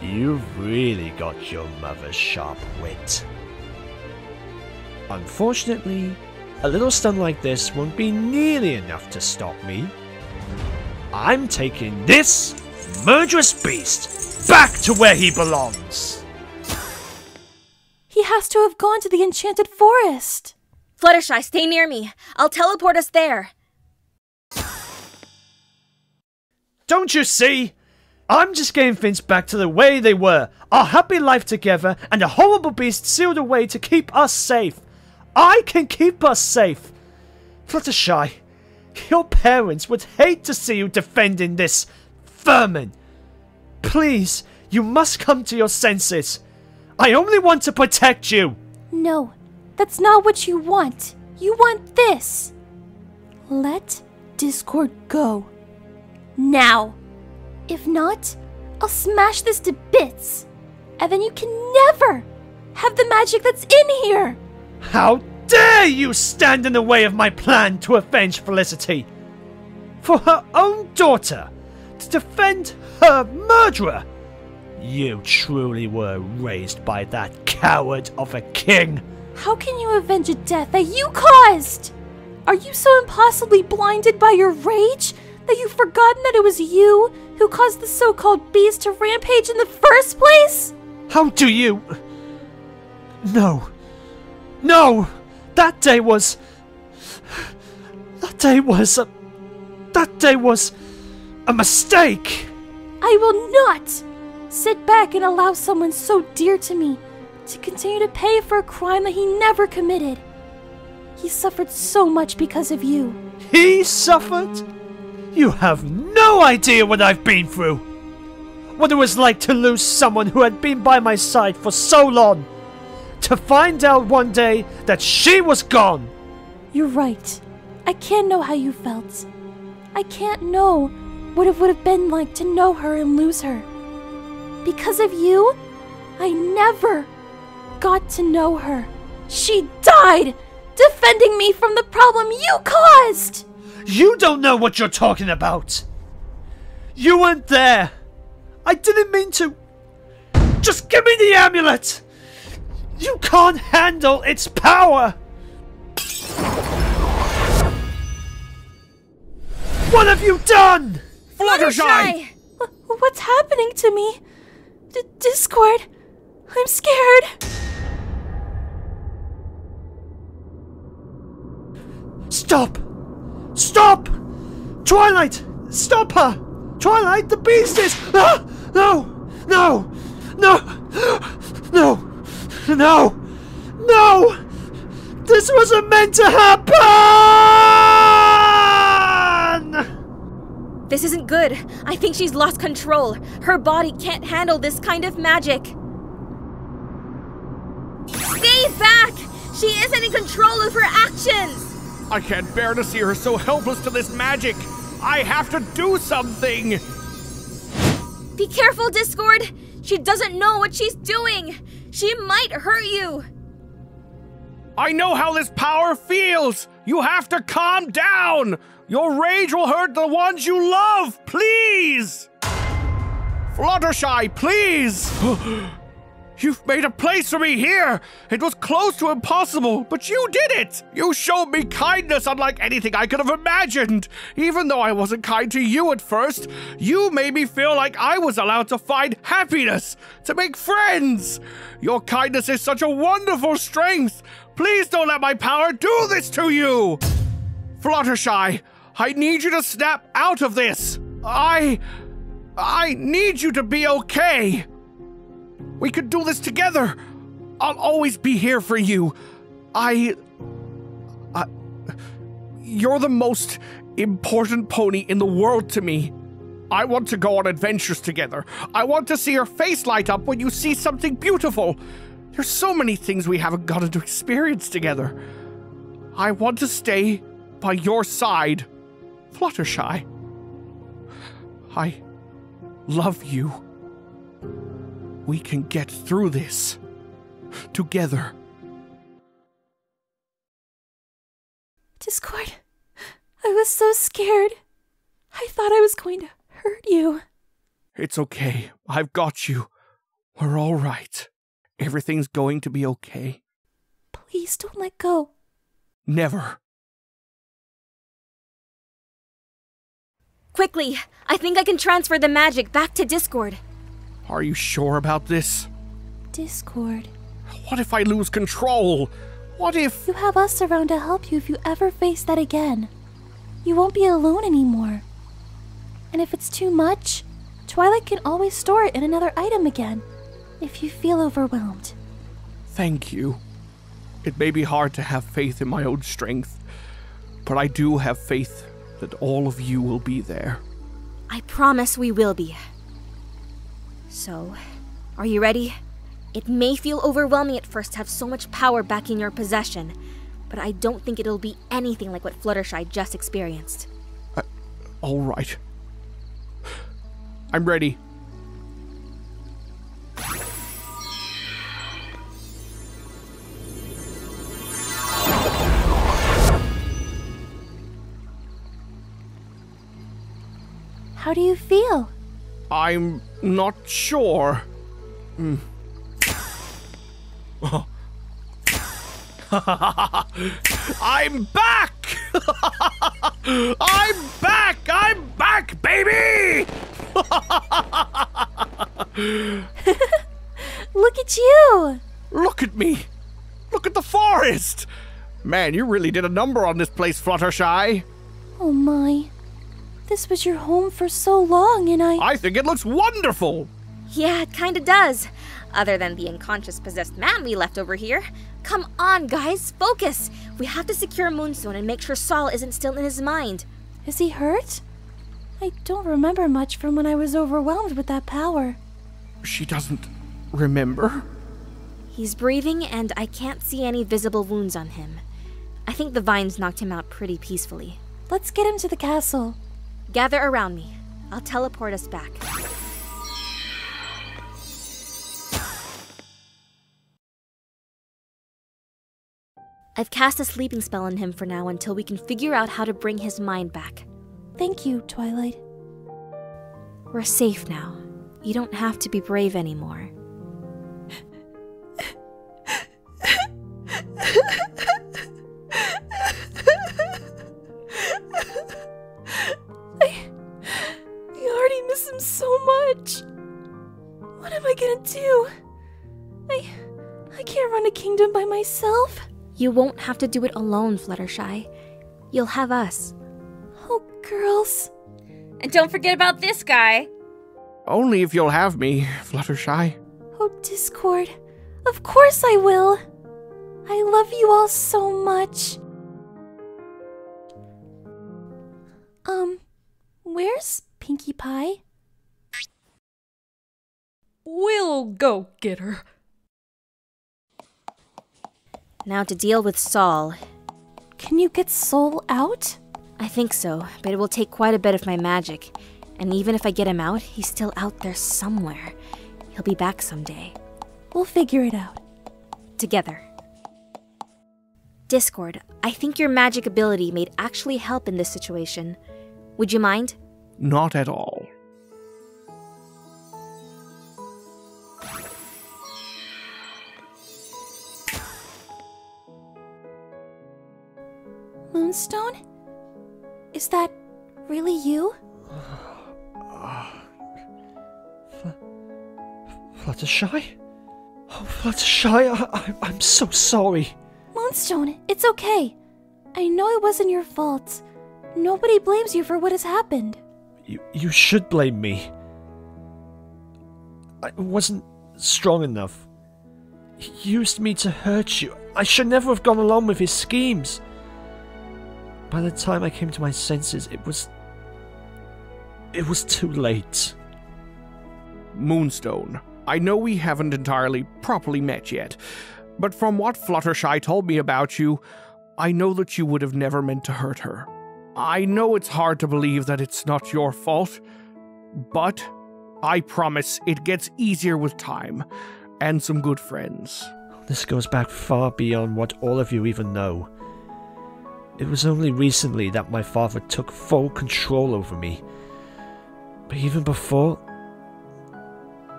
S1: You've really got your mother's sharp wit. Unfortunately, a little stun like this won't be nearly enough to stop me. I'm taking this murderous beast back to where he belongs.
S6: He has to have gone to the enchanted forest.
S5: Fluttershy, stay near me. I'll teleport us there.
S1: Don't you see? I'm just getting things back to the way they were. Our happy life together and a horrible beast sealed away to keep us safe. I can keep us safe. Fluttershy, your parents would hate to see you defending this vermin. Please, you must come to your senses. I only want to protect you.
S6: No, that's not what you want. You want this. Let Discord go. Now. If not, I'll smash this to bits. And then you can never have the magic that's in here.
S1: How dare you stand in the way of my plan to avenge Felicity? For her own daughter, to defend her murderer. You truly were raised by that coward of a king.
S6: How can you avenge a death that you caused? Are you so impossibly blinded by your rage that you've forgotten that it was you who caused the so-called beast to rampage in the first place?
S1: How do you... No. No! That day was a mistake!
S6: I will not sit back and allow someone so dear to me to continue to pay for a crime that he never committed. He suffered so much because of you.
S1: He suffered? You have no idea what I've been through. What it was like to lose someone who had been by my side for so long. To find out one day that she was gone.
S6: You're right. I can't know how you felt. I can't know what it would have been like to know her and lose her. Because of you, I never got to know her. She died defending me from the problem you caused!
S1: You don't know what you're talking about! You weren't there! I didn't mean to! Just give me the amulet! You can't handle its power! What have you done?
S2: Fluttershy!
S6: What's happening to me? Discord, I'm scared.
S1: Stop! Stop! Twilight! Stop her! Twilight, the beast is... Ah! No! No! No! No! No! No! This wasn't meant to happen!
S5: This isn't good. I think she's lost control. Her body can't handle this kind of magic. Stay back! She isn't in control of her actions!
S2: I can't bear to see her so helpless to this magic. I have to do something.
S5: Be careful, Discord. She doesn't know what she's doing. She might hurt you.
S2: I know how this power feels. You have to calm down. Your rage will hurt the ones you love. Please. Fluttershy, please. You've made a place for me here! It was close to impossible, but you did it! You showed me kindness unlike anything I could have imagined! Even though I wasn't kind to you at first, you made me feel like I was allowed to find happiness, to make friends! Your kindness is such a wonderful strength! Please don't let my power do this to you! Fluttershy, I need you to snap out of this! I need you to be okay! We could do this together. I'll always be here for you. You're the most important pony in the world to me. I want to go on adventures together. I want to see your face light up when you see something beautiful. There's so many things we haven't gotten to experience together. I want to stay by your side, Fluttershy. I love you. We can get through this together.
S6: Discord, I was so scared. I thought I was going to hurt you.
S2: It's okay. I've got you. We're all right. Everything's going to be okay.
S6: Please don't let go.
S2: Never.
S5: Quickly, I think I can transfer the magic back to Discord.
S2: Are you sure about this?
S6: Discord.
S2: What if I lose control? What if...
S6: You have us around to help you if you ever face that again. You won't be alone anymore. And if it's too much, Twilight can always store it in another item again, if you feel overwhelmed.
S2: Thank you. It may be hard to have faith in my own strength, but I do have faith that all of you will be there.
S5: I promise we will be. So, are you ready? It may feel overwhelming at first to have so much power back in your possession, but I don't think it'll be anything like what Fluttershy just experienced.
S2: All right. I'm ready.
S6: How do you feel?
S2: I'm not sure. I'm back! I'm back! I'm back, baby!
S6: Look at you!
S2: Look at me! Look at the forest! Man, you really did a number on this place, Fluttershy.
S6: Oh my. This was your home for so long, and
S2: I think it looks wonderful!
S5: Yeah, it kinda does. Other than the unconscious possessed man we left over here. Come on, guys, focus! We have to secure Moonstone and make sure Saul isn't still in his mind.
S6: Is he hurt? I don't remember much from when I was overwhelmed with that power.
S2: She doesn't remember?
S5: He's breathing, and I can't see any visible wounds on him. I think the vines knocked him out pretty peacefully.
S6: Let's get him to the castle.
S5: Gather around me. I'll teleport us back. I've cast a sleeping spell on him for now until we can figure out how to bring his mind back.
S6: Thank you, Twilight.
S5: We're safe now. You don't have to be brave anymore.
S6: I already miss him so much. What am I gonna do? I can't run a kingdom by myself.
S5: You won't have to do it alone, Fluttershy. You'll have us.
S6: Oh, girls.
S9: And don't forget about this guy.
S2: Only if you'll have me, Fluttershy.
S6: Oh, Discord. Of course I will. I love you all so much. Where's Pinkie Pie?
S8: We'll go get her.
S5: Now to deal with Saul.
S6: Can you get Soul out?
S5: I think so, but it will take quite a bit of my magic. And even if I get him out, he's still out there somewhere. He'll be back someday.
S6: We'll figure it out.
S5: Together. Discord, I think your magic ability may actually help in this situation. Would you mind?
S2: Not at all.
S6: Moonstone? Is that really you?
S1: Fluttershy? Oh, Fluttershy, I'm so sorry.
S6: Moonstone, it's okay. I know it wasn't your fault. Nobody blames you for what has happened.
S1: You should blame me. I wasn't strong enough. He used me to hurt you. I should never have gone along with his schemes. By the time I came to my senses, it was too late.
S2: Moonstone, I know we haven't entirely properly met yet, but from what Fluttershy told me about you, I know that you would have never meant to hurt her. I know it's hard to believe that it's not your fault, but I promise it gets easier with time and some good friends.
S1: This goes back far beyond what all of you even know. It was only recently that my father took full control over me. But even before,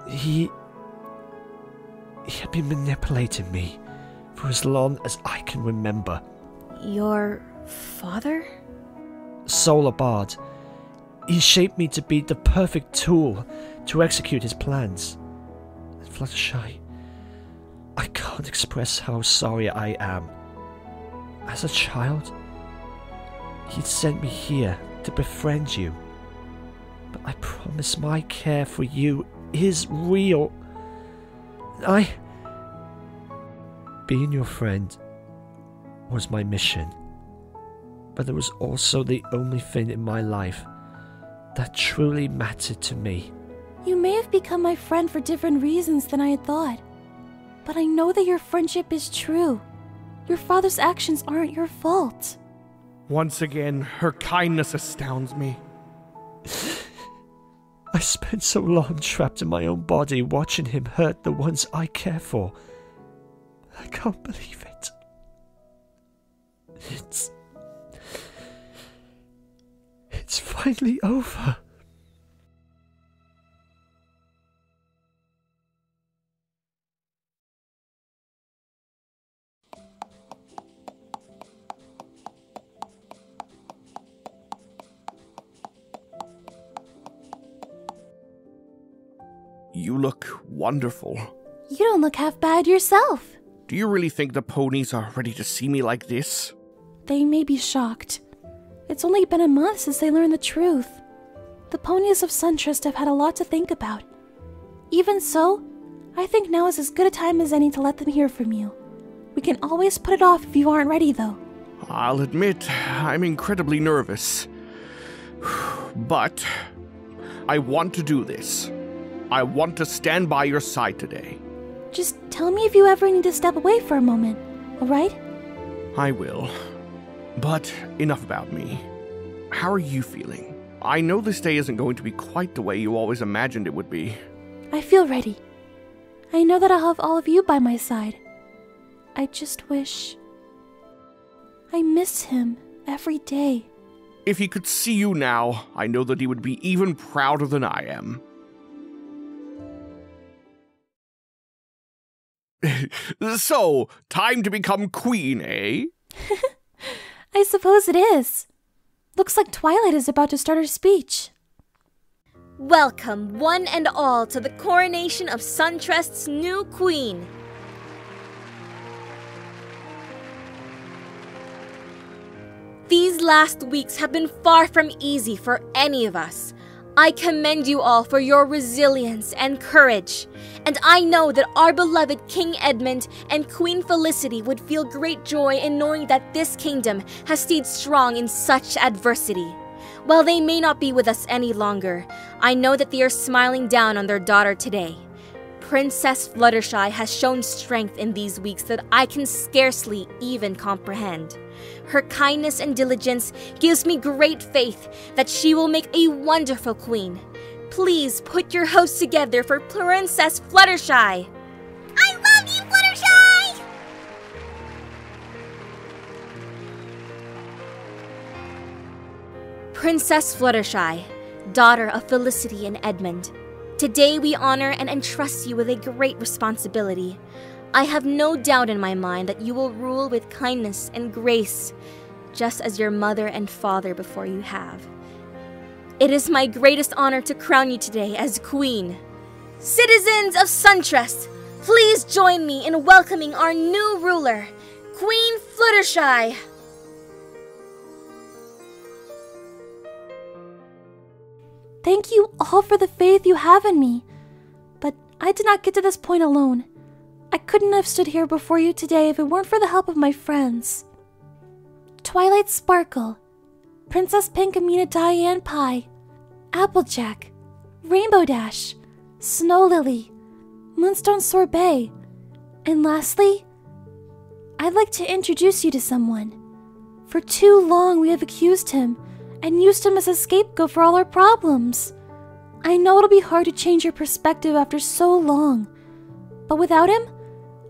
S1: he had been manipulating me for as long as I can remember.
S5: Your father?
S1: Solar Bard. He shaped me to be the perfect tool to execute his plans. And Fluttershy, I can't express how sorry I am. As a child, he'd sent me here to befriend you. But I promise my care for you is real. Being your friend was my mission. But it was also the only thing in my life that truly mattered to me.
S6: You may have become my friend for different reasons than I had thought. But I know that your friendship is true. Your father's actions aren't your fault.
S2: Once again, her kindness astounds me.
S1: I spent so long trapped in my own body watching him hurt the ones I care for. I can't believe it. It's finally over.
S2: You look wonderful.
S6: You don't look half bad yourself.
S2: Do you really think the ponies are ready to see me like this?
S6: They may be shocked. It's only been a month since they learned the truth. The ponies of Suntrust have had a lot to think about. Even so, I think now is as good a time as any to let them hear from you. We can always put it off if you aren't ready, though.
S2: I'll admit, I'm incredibly nervous. But I want to do this. I want to stand by your side today.
S6: Just tell me if you ever need to step away for a moment, alright?
S2: I will. But enough about me. How are you feeling? I know this day isn't going to be quite the way you always imagined it would be.
S6: I feel ready. I know that I'll have all of you by my side. I just wish I miss him every day.
S2: If he could see you now, I know that he would be even prouder than I am. So, time to become queen, eh?
S6: I suppose it is. Looks like Twilight is about to start her speech.
S5: Welcome, one and all, to the coronation of Suntrust's new queen. These last weeks have been far from easy for any of us. I commend you all for your resilience and courage, and I know that our beloved King Edmund and Queen Felicity would feel great joy in knowing that this kingdom has stayed strong in such adversity. While they may not be with us any longer, I know that they are smiling down on their daughter today. Princess Fluttershy has shown strength in these weeks that I can scarcely even comprehend. Her kindness and diligence gives me great faith that she will make a wonderful queen. Please put your hosts together for Princess Fluttershy.
S7: I love you, Fluttershy!
S5: Princess Fluttershy, daughter of Felicity and Edmund. Today we honor and entrust you with a great responsibility. I have no doubt in my mind that you will rule with kindness and grace, just as your mother and father before you have. It is my greatest honor to crown you today as queen. Citizens of Suntrust, please join me in welcoming our new ruler, Queen Fluttershy.
S6: Thank you all for the faith you have in me. But I did not get to this point alone. I couldn't have stood here before you today if it weren't for the help of my friends. Twilight Sparkle, Princess Pinkie Diane Pie, Applejack, Rainbow Dash, Snow Lily, Moonstone Sorbet, and lastly, I'd like to introduce you to someone. For too long we have accused him and used him as a scapegoat for all our problems. I know it'll be hard to change your perspective after so long, but without him,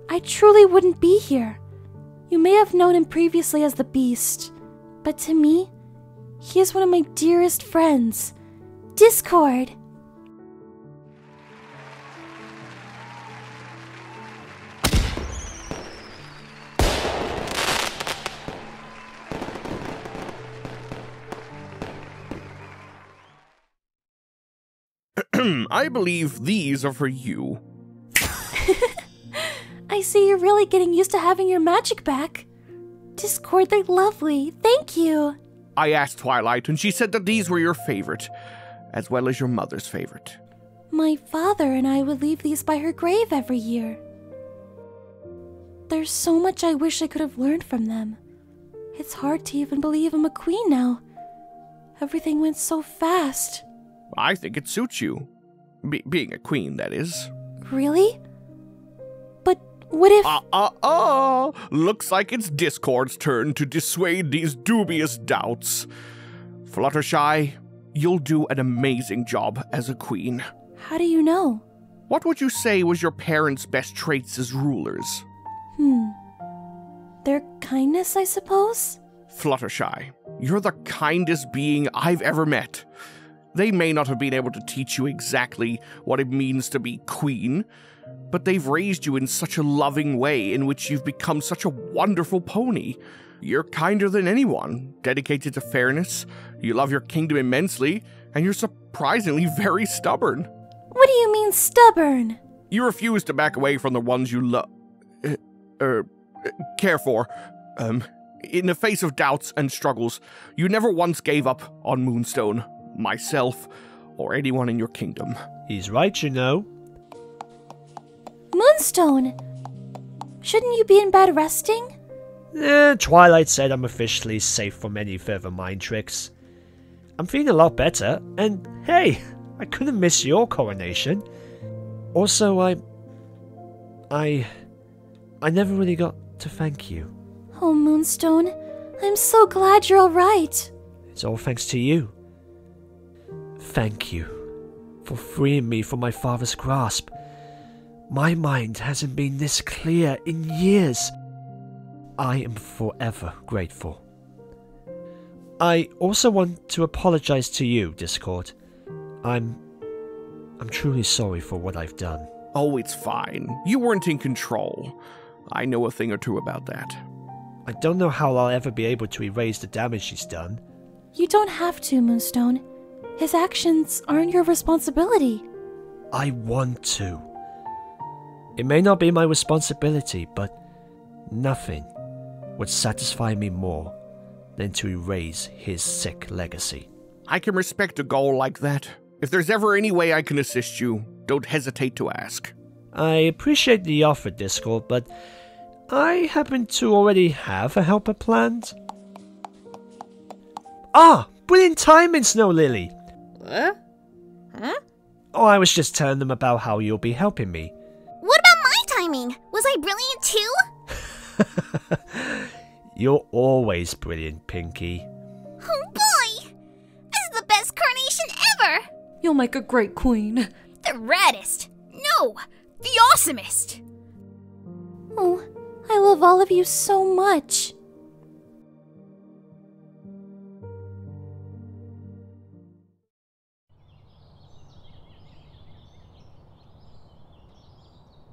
S6: I truly wouldn't be here. You may have known him previously as the Beast, but to me, he is one of my dearest friends, Discord.
S2: I believe these are for you.
S6: I see you're really getting used to having your magic back. Discord, they're lovely. Thank you.
S2: I asked Twilight, and she said that these were your favorite, as well as your mother's favorite.
S6: My father and I would leave these by her grave every year. There's so much I wish I could have learned from them. It's hard to even believe I'm a queen now. Everything went so fast.
S2: I think it suits you. Being a queen, that is.
S6: Really? But what if...
S2: Looks like it's Discord's turn to dissuade these dubious doubts. Fluttershy, you'll do an amazing job as a queen.
S6: How do you know?
S2: What would you say was your parents' best traits as rulers?
S6: Their kindness, I suppose?
S2: Fluttershy, you're the kindest being I've ever met. They may not have been able to teach you exactly what it means to be queen, but they've raised you in such a loving way in which you've become such a wonderful pony. You're kinder than anyone, dedicated to fairness, you love your kingdom immensely, and you're surprisingly very stubborn.
S6: What do you mean stubborn?
S2: You refuse to back away from the ones you care for. In the face of doubts and struggles, you never once gave up on Moonstone, myself, or anyone in your kingdom.
S1: He's right, you know.
S6: Moonstone! Shouldn't you be in bed resting?
S1: Twilight said I'm officially safe from any further mind tricks. I'm feeling a lot better, and hey, I couldn't miss your coronation. Also, I never really got to thank you.
S6: Oh, Moonstone, I'm so glad you're alright.
S1: It's all thanks to you. Thank you for freeing me from my father's grasp. My mind hasn't been this clear in years. I am forever grateful. I also want to apologize to you, Discord. I'm truly sorry for what I've done.
S2: Oh, it's fine. You weren't in control. I know a thing or two about that.
S1: I don't know how I'll ever be able to erase the damage she's done.
S6: You don't have to, Moonstone. His actions aren't your responsibility.
S1: I want to. It may not be my responsibility, but nothing would satisfy me more than to erase his sick legacy.
S2: I can respect a goal like that. If there's ever any way I can assist you, don't hesitate to ask.
S1: I appreciate the offer, Discord, but I happen to already have a helper planned. Ah! Brilliant timing, Snow Lily!
S9: What? Huh?
S1: Oh, I was just telling them about how you'll be helping me.
S7: What about my timing? Was I brilliant too?
S1: You're always brilliant, Pinkie.
S7: Oh boy! This is the best carnation ever!
S8: You'll make a great queen.
S12: The raddest. No, the awesomest.
S6: Oh, I love all of you so much.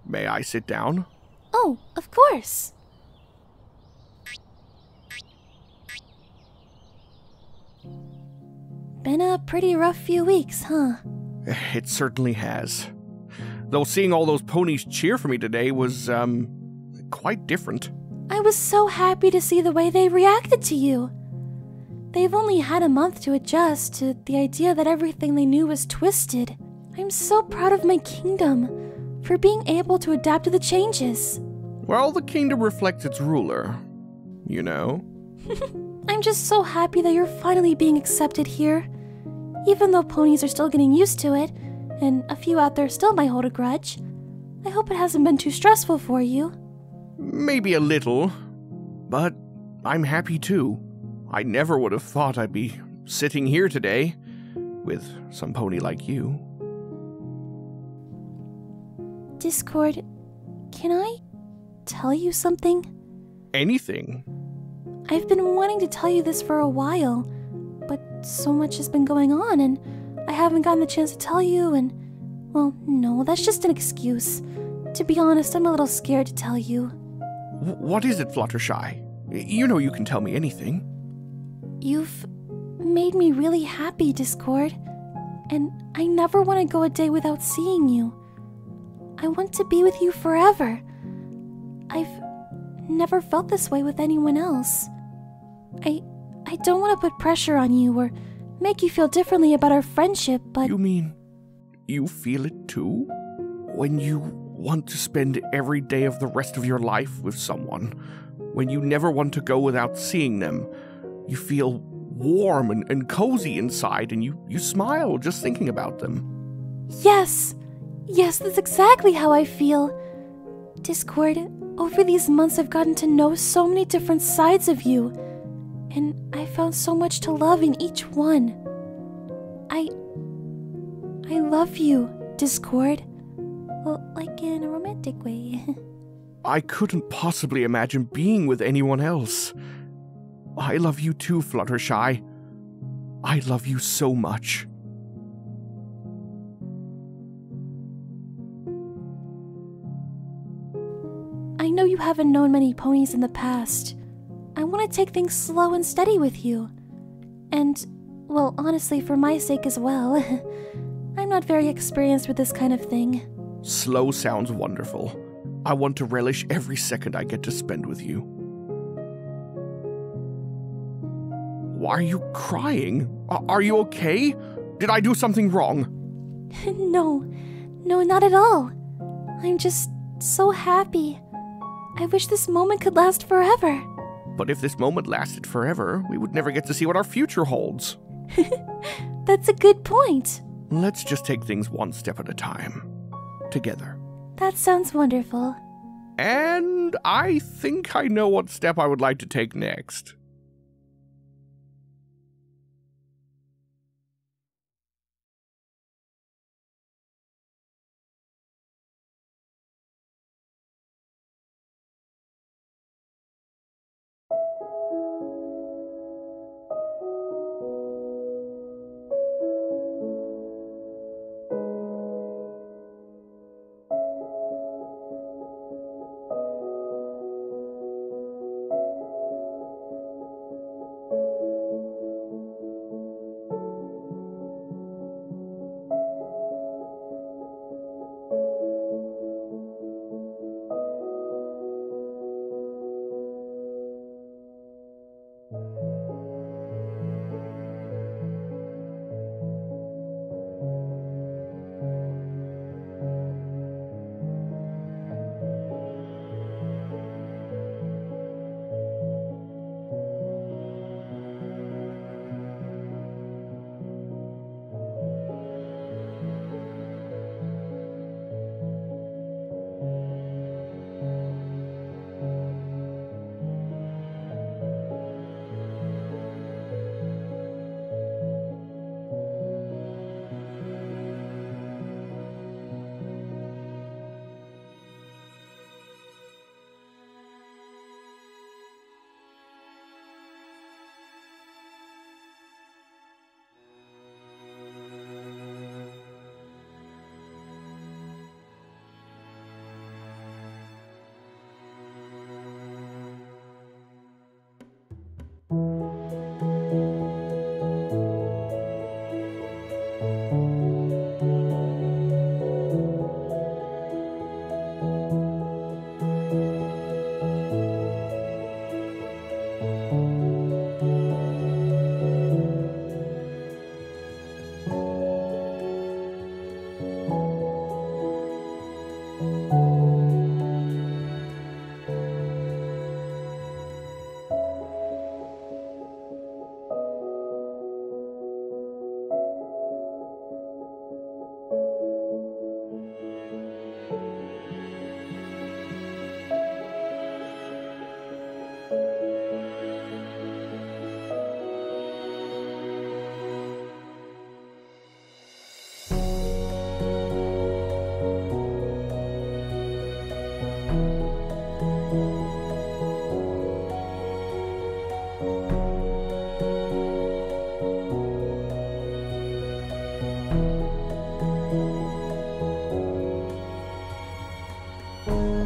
S2: May I sit down?
S6: Oh, of course. Been a pretty rough few weeks, huh?
S2: It certainly has. Though seeing all those ponies cheer for me today was, quite different.
S6: I was so happy to see the way they reacted to you. They've only had a month to adjust to the idea that everything they knew was twisted. I'm so proud of my kingdom for being able to adapt to the changes.
S2: Well, the kingdom reflects its ruler, you know.
S6: I'm just so happy that you're finally being accepted here. Even though ponies are still getting used to it, and a few out there still might hold a grudge, I hope it hasn't been too stressful for you.
S2: Maybe a little, but I'm happy too. I never would have thought I'd be sitting here today with some pony like you.
S6: Discord, can I tell you something?
S2: Anything?
S6: I've been wanting to tell you this for a while, but so much has been going on and I haven't gotten the chance to tell you and, well, no, that's just an excuse. To be honest, I'm a little scared to tell you.
S2: What is it, Fluttershy? You know you can tell me anything.
S6: You've made me really happy, Discord, and I never want to go a day without seeing you. I want to be with you forever. I've never felt this way with anyone else. I don't want to put pressure on you or make you feel differently about our friendship, but...
S2: You mean you feel it too? When you want to spend every day of the rest of your life with someone, when you never want to go without seeing them, you feel warm and cozy inside and you smile just thinking about them.
S6: Yes, that's exactly how I feel. Discord, over these months I've gotten to know so many different sides of you, and I found so much to love in each one. I love you, Discord. Well, like in a romantic way.
S2: I couldn't possibly imagine being with anyone else. I love you too, Fluttershy. I love you so much.
S6: I know you haven't known many ponies in the past. I want to take things slow and steady with you. And, well, honestly, for my sake as well. I'm not very experienced with this kind of thing.
S2: Slow sounds wonderful. I want to relish every second I get to spend with you. Why are you crying? Are you okay? Did I do something wrong?
S6: No, not at all. I'm just so happy. I wish this moment could last forever.
S2: But if this moment lasted forever, we would never get to see what our future holds.
S6: That's a good point.
S2: Let's just take things one step at a time. Together.
S6: That sounds wonderful.
S2: And I think I know what step I would like to take next.
S5: Bye.